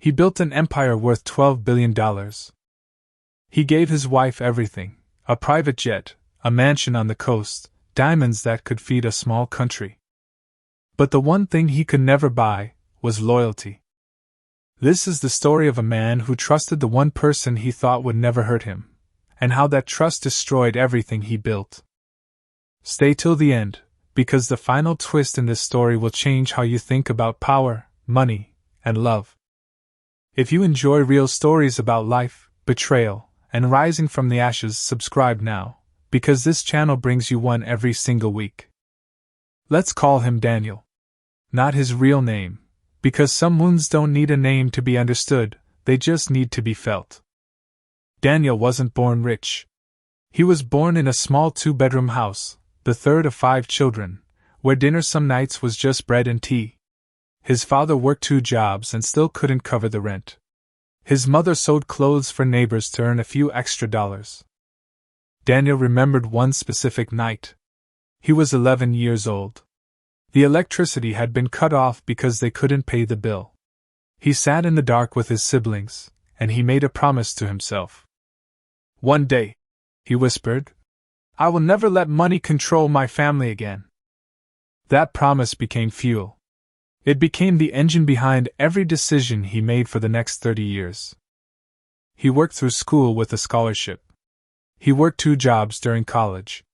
He built an empire worth $12 billion. He gave his wife everything: a private jet, a mansion on the coast, diamonds that could feed a small country. But the one thing he could never buy was loyalty. This is the story of a man who trusted the one person he thought would never hurt him, and how that trust destroyed everything he built. Stay till the end, because the final twist in this story will change how you think about power, money, and love. If you enjoy real stories about life, betrayal, and rising from the ashes, subscribe now, because this channel brings you one every single week. Let's call him Daniel. Not his real name, because some wounds don't need a name to be understood, they just need to be felt. Daniel wasn't born rich. He was born in a small 2-bedroom house, the third of 5 children, where dinner some nights was just bread and tea. His father worked 2 jobs and still couldn't cover the rent. His mother sewed clothes for neighbors to earn a few extra dollars. Daniel remembered one specific night. He was 11 years old. The electricity had been cut off because they couldn't pay the bill. He sat in the dark with his siblings, and he made a promise to himself. "One day," he whispered, "I will never let money control my family again." That promise became fuel. It became the engine behind every decision he made for the next 30 years. He worked through school with a scholarship. He worked 2 jobs during college.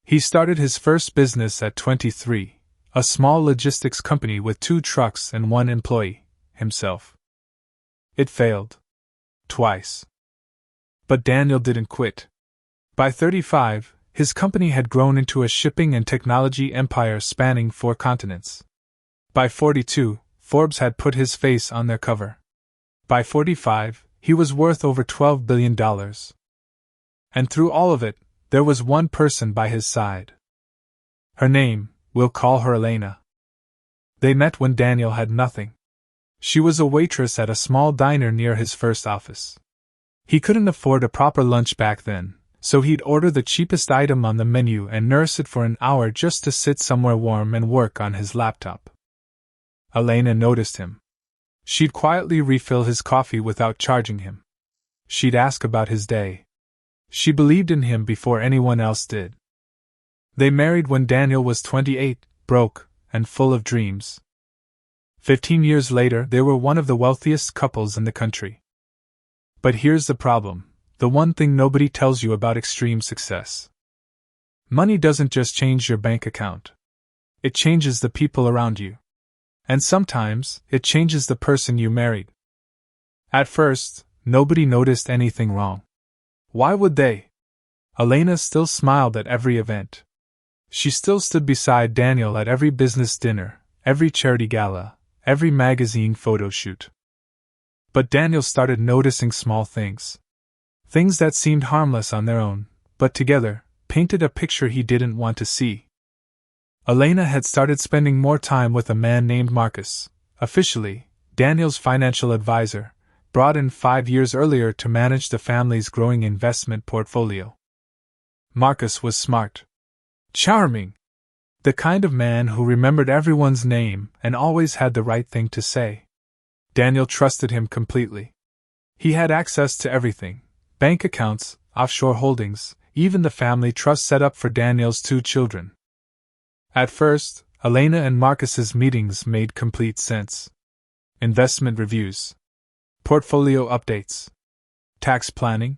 He started his first business at 23, a small logistics company with 2 trucks and 1 employee, himself. It failed. Twice. But Daniel didn't quit. By 35, his company had grown into a shipping and technology empire spanning 4 continents. By 42, Forbes had put his face on their cover. By 45, he was worth over $12 billion. And through all of it, there was one person by his side. Her name, we'll call her Elena. They met when Daniel had nothing. She was a waitress at a small diner near his first office. He couldn't afford a proper lunch back then, so he'd order the cheapest item on the menu and nurse it for an hour just to sit somewhere warm and work on his laptop. Elena noticed him. She'd quietly refill his coffee without charging him. She'd ask about his day. She believed in him before anyone else did. They married when Daniel was 28, broke, and full of dreams. 15 years later, they were one of the wealthiest couples in the country. But here's the problem, the one thing nobody tells you about extreme success. Money doesn't just change your bank account. It changes the people around you. And sometimes, it changes the person you married. At first, nobody noticed anything wrong. Why would they? Elena still smiled at every event. She still stood beside Daniel at every business dinner, every charity gala, every magazine photo shoot. But Daniel started noticing small things. Things that seemed harmless on their own, but together, painted a picture he didn't want to see. Elena had started spending more time with a man named Marcus, officially, Daniel's financial advisor, brought in 5 years earlier to manage the family's growing investment portfolio. Marcus was smart. Charming. The kind of man who remembered everyone's name and always had the right thing to say. Daniel trusted him completely. He had access to everything: bank accounts, offshore holdings, even the family trust set up for Daniel's 2 children. At first, Elena and Marcus's meetings made complete sense. Investment reviews. Portfolio updates. Tax planning.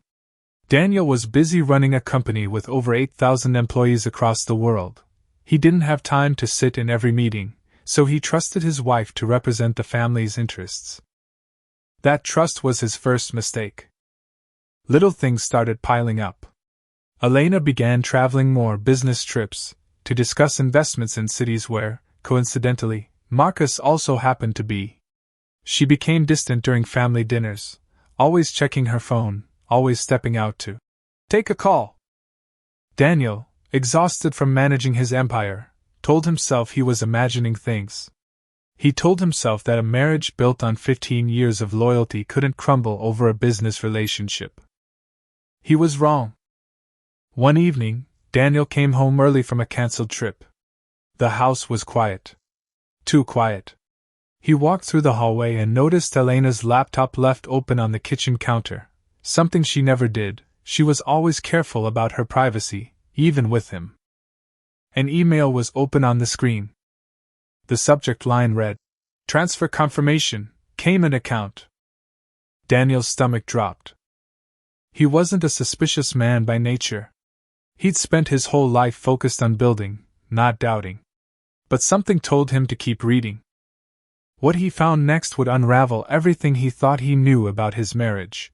Daniel was busy running a company with over 8,000 employees across the world. He didn't have time to sit in every meeting, so he trusted his wife to represent the family's interests. That trust was his first mistake. Little things started piling up. Elena began traveling more business trips to discuss investments in cities where, coincidentally, Marcus also happened to be. She became distant during family dinners, always checking her phone, always stepping out to take a call. Daniel, exhausted from managing his empire, told himself he was imagining things. He told himself that a marriage built on 15 years of loyalty couldn't crumble over a business relationship. He was wrong. One evening, Daniel came home early from a cancelled trip. The house was quiet. Too quiet. He walked through the hallway and noticed Elena's laptop left open on the kitchen counter, something she never did. She was always careful about her privacy, even with him. An email was open on the screen. The subject line read, "Transfer confirmation, Cayman account." Daniel's stomach dropped. He wasn't a suspicious man by nature. He'd spent his whole life focused on building, not doubting. But something told him to keep reading. What he found next would unravel everything he thought he knew about his marriage.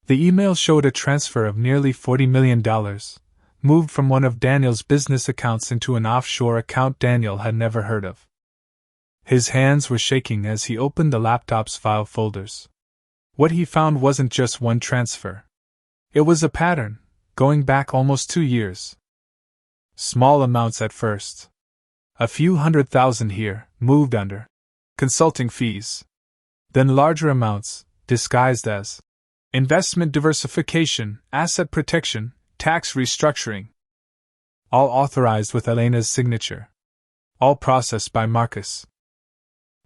The email showed a transfer of nearly $40 million, moved from one of Daniel's business accounts into an offshore account Daniel had never heard of. His hands were shaking as he opened the laptop's file folders. What he found wasn't just one transfer. It was a pattern, going back almost 2 years. Small amounts at first. A few $100,000 here, moved under consulting fees. Then larger amounts, disguised as investment diversification, asset protection, tax restructuring. All authorized with Elena's signature. All processed by Marcus.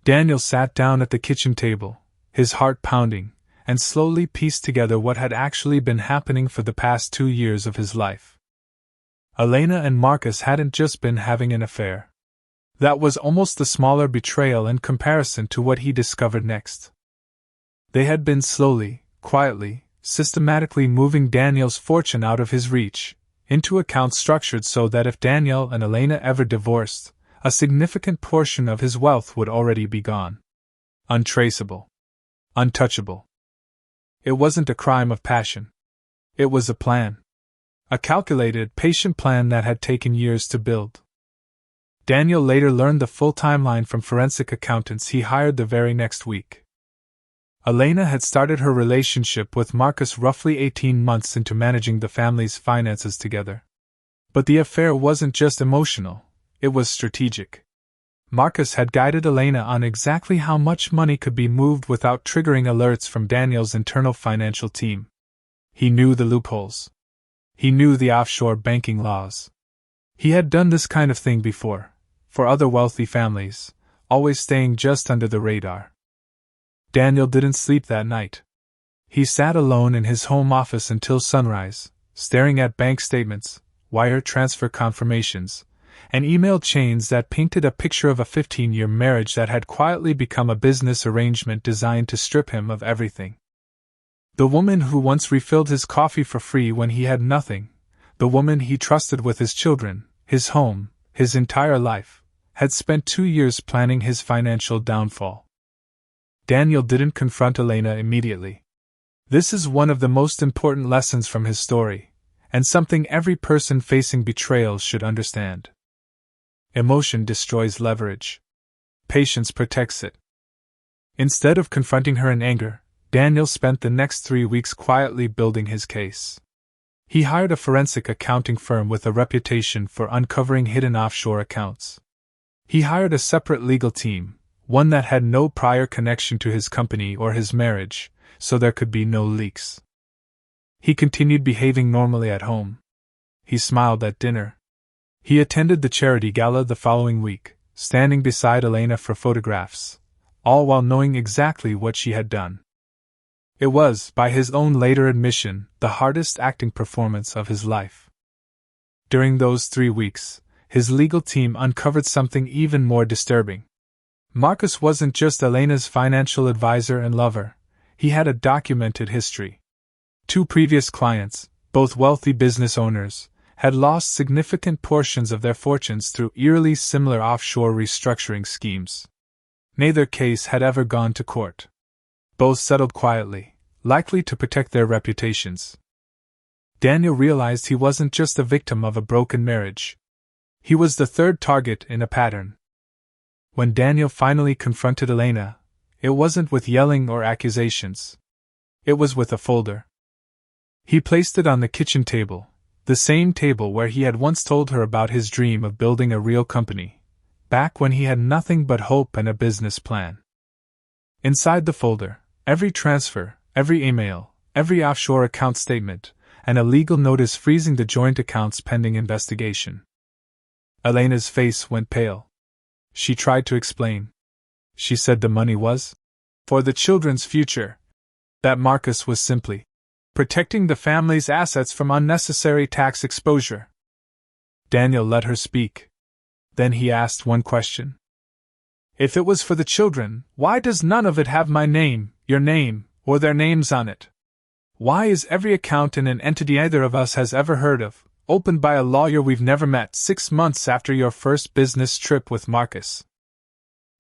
Daniel sat down at the kitchen table, his heart pounding, and slowly pieced together what had actually been happening for the past 2 years of his life. Elena and Marcus hadn't just been having an affair. That was almost the smaller betrayal in comparison to what he discovered next. They had been slowly, quietly, systematically moving Daniel's fortune out of his reach, into accounts structured so that if Daniel and Elena ever divorced, a significant portion of his wealth would already be gone. Untraceable. Untouchable. It wasn't a crime of passion. It was a plan. A calculated, patient plan that had taken years to build. Daniel later learned the full timeline from forensic accountants he hired the very next week. Elena had started her relationship with Marcus roughly 18 months into managing the family's finances together. But the affair wasn't just emotional, it was strategic. Marcus had guided Elena on exactly how much money could be moved without triggering alerts from Daniel's internal financial team. He knew the loopholes. He knew the offshore banking laws. He had done this kind of thing before, for other wealthy families, always staying just under the radar. Daniel didn't sleep that night. He sat alone in his home office until sunrise, staring at bank statements, wire transfer confirmations, and email chains that painted a picture of a 15-year marriage that had quietly become a business arrangement designed to strip him of everything. The woman who once refilled his coffee for free when he had nothing, the woman he trusted with his children, his home, his entire life, had spent 2 years planning his financial downfall. Daniel didn't confront Elena immediately. This is one of the most important lessons from his story, and something every person facing betrayal should understand. Emotion destroys leverage. Patience protects it. Instead of confronting her in anger, Daniel spent the next 3 weeks quietly building his case. He hired a forensic accounting firm with a reputation for uncovering hidden offshore accounts. He hired a separate legal team, one that had no prior connection to his company or his marriage, so there could be no leaks. He continued behaving normally at home. He smiled at dinner. He attended the charity gala the following week, standing beside Elena for photographs, all while knowing exactly what she had done. It was, by his own later admission, the hardest acting performance of his life. During those 3 weeks, his legal team uncovered something even more disturbing. Marcus wasn't just Elena's financial advisor and lover, he had a documented history. 2 previous clients, both wealthy business owners, had lost significant portions of their fortunes through eerily similar offshore restructuring schemes. Neither case had ever gone to court. Both settled quietly, likely to protect their reputations. Daniel realized he wasn't just a victim of a broken marriage. He was the third target in a pattern. When Daniel finally confronted Elena, it wasn't with yelling or accusations. It was with a folder. He placed it on the kitchen table, the same table where he had once told her about his dream of building a real company, back when he had nothing but hope and a business plan. Inside the folder, every transfer, every email, every offshore account statement, and a legal notice freezing the joint accounts pending investigation. Elena's face went pale. She tried to explain. She said the money was for the children's future. That Marcus was simply protecting the family's assets from unnecessary tax exposure. Daniel let her speak. Then he asked one question. If it was for the children, why does none of it have my name, your name, or their names on it? Why is every account in an entity either of us has ever heard of, opened by a lawyer we've never met 6 months after your first business trip with Marcus?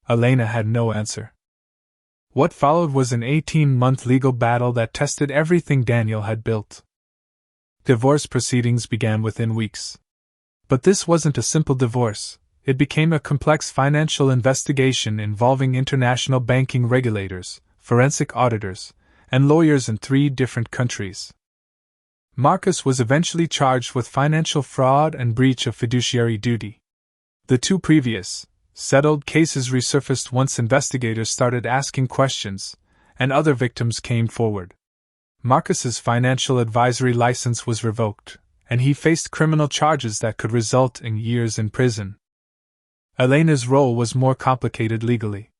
Elena had no answer. What followed was an 18-month legal battle that tested everything Daniel had built. Divorce proceedings began within weeks. But this wasn't a simple divorce. It became a complex financial investigation involving international banking regulators, forensic auditors, and lawyers in 3 different countries. Marcus was eventually charged with financial fraud and breach of fiduciary duty. The 2 previous, settled cases resurfaced once investigators started asking questions, and other victims came forward. Marcus's financial advisory license was revoked, and he faced criminal charges that could result in years in prison. Elena's role was more complicated legally.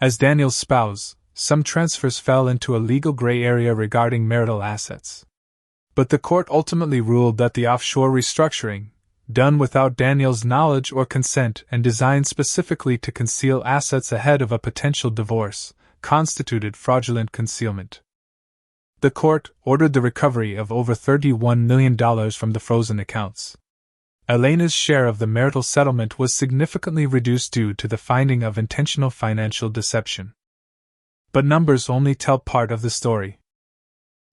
As Daniel's spouse, some transfers fell into a legal gray area regarding marital assets. But the court ultimately ruled that the offshore restructuring, done without Daniel's knowledge or consent and designed specifically to conceal assets ahead of a potential divorce, constituted fraudulent concealment. The court ordered the recovery of over $31 million from the frozen accounts. Elena's share of the marital settlement was significantly reduced due to the finding of intentional financial deception. But numbers only tell part of the story.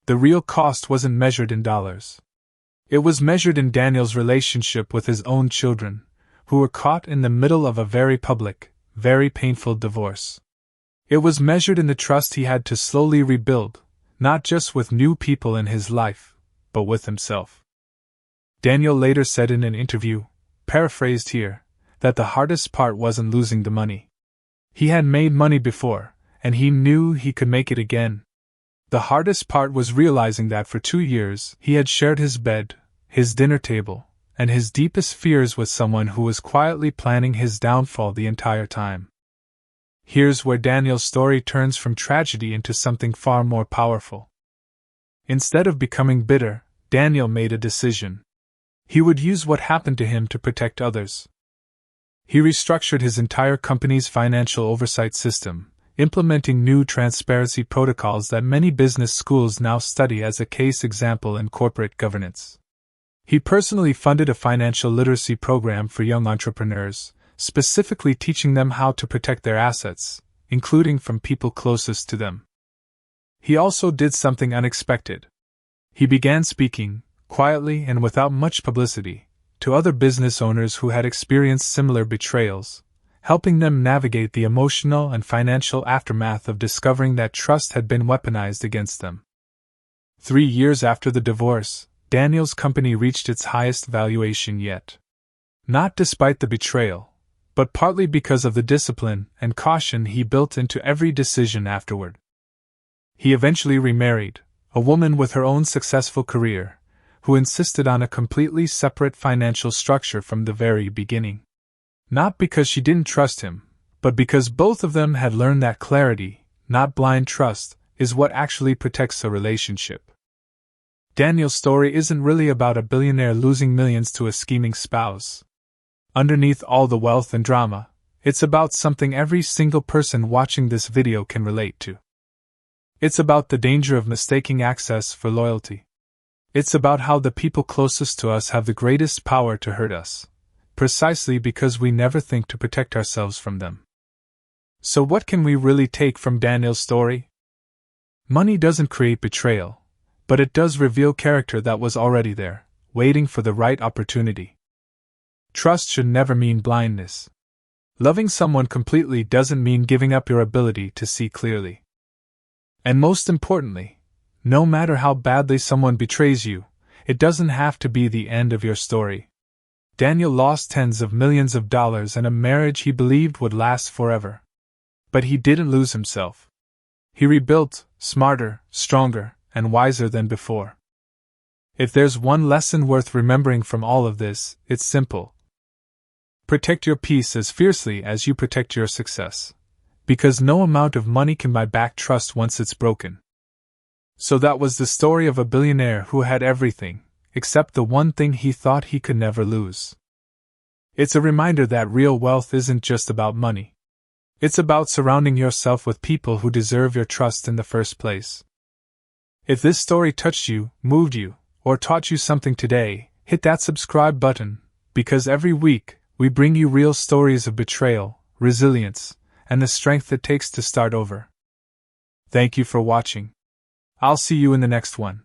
The real cost wasn't measured in dollars. It was measured in Daniel's relationship with his own children, who were caught in the middle of a very public, very painful divorce. It was measured in the trust he had to slowly rebuild, not just with new people in his life, but with himself. Daniel later said in an interview, paraphrased here, that the hardest part wasn't losing the money. He had made money before, and he knew he could make it again. The hardest part was realizing that for 2 years he had shared his bed, his dinner table, and his deepest fears with someone who was quietly planning his downfall the entire time. Here's where Daniel's story turns from tragedy into something far more powerful. Instead of becoming bitter, Daniel made a decision. He would use what happened to him to protect others. He restructured his entire company's financial oversight system, implementing new transparency protocols that many business schools now study as a case example in corporate governance. He personally funded a financial literacy program for young entrepreneurs, specifically teaching them how to protect their assets, including from people closest to them. He also did something unexpected. He began speaking, quietly and without much publicity, to other business owners who had experienced similar betrayals, helping them navigate the emotional and financial aftermath of discovering that trust had been weaponized against them. 3 years after the divorce, Daniel's company reached its highest valuation yet. Not despite the betrayal, but partly because of the discipline and caution he built into every decision afterward. He eventually remarried, a woman with her own successful career, who insisted on a completely separate financial structure from the very beginning. Not because she didn't trust him, but because both of them had learned that clarity, not blind trust, is what actually protects a relationship. Daniel's story isn't really about a billionaire losing millions to a scheming spouse. Underneath all the wealth and drama, it's about something every single person watching this video can relate to. It's about the danger of mistaking access for loyalty. It's about how the people closest to us have the greatest power to hurt us, precisely because we never think to protect ourselves from them. So what can we really take from Daniel's story? Money doesn't create betrayal, but it does reveal character that was already there, waiting for the right opportunity. Trust should never mean blindness. Loving someone completely doesn't mean giving up your ability to see clearly. And most importantly, no matter how badly someone betrays you, it doesn't have to be the end of your story. Daniel lost tens of millions of dollars and a marriage he believed would last forever. But he didn't lose himself. He rebuilt, smarter, stronger, and wiser than before. If there's one lesson worth remembering from all of this, it's simple. Protect your peace as fiercely as you protect your success. because no amount of money can buy back trust once it's broken. So that was the story of a billionaire who had everything, except the one thing he thought he could never lose. It's a reminder that real wealth isn't just about money. It's about surrounding yourself with people who deserve your trust in the first place. If this story touched you, moved you, or taught you something today, hit that subscribe button, because every week, we bring you real stories of betrayal, resilience, and the strength it takes to start over. Thank you for watching. I'll see you in the next one.